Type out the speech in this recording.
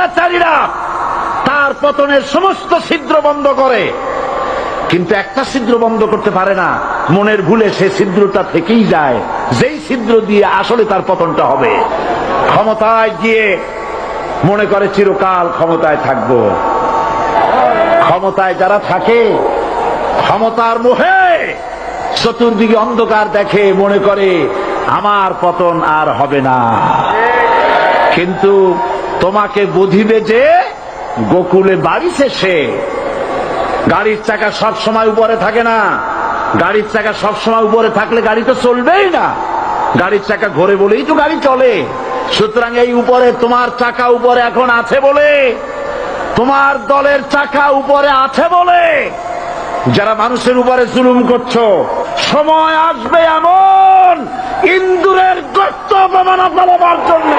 স্বৈরাচারীরা তার পতনের সমস্ত ছিদ্র বন্ধ করে, কিন্তু একটা ছিদ্র বন্ধ করতে পারে না। মনের ভুলে সে ছিদ্রটা থেকেই যায়, যেই ছিদ্র দিয়ে আসলে তার পতনটা হবে। ক্ষমতায় গিয়ে মনে করে চিরকাল ক্ষমতায় থাকবো। ক্ষমতায় যারা থাকে ক্ষমতার মোহে চতুর্দিকে অন্ধকার দেখে, মনে করে আমার পতন আর হবে না। কিন্তু তোমাকে বুঝিবে যে গোকুলে বাড়ি শেষে গাড়ির চাকা সব সময় উপরে থাকে না। গাড়ির চাকা সব সময় উপরে থাকলে গাড়ি তো চলবেই না। গাড়ির চাকা ঘোরে বলেই তো গাড়ি চলে। সুতরাং এই উপরে তোমার চাকা উপরে এখন আছে বলে, তোমার দলের চাকা উপরে আছে বলে যারা মানুষের উপরে জুলুম করছো, সময় আসবে এমন ইন্দুরের গর্ত অপমাননা পালাবার জন্য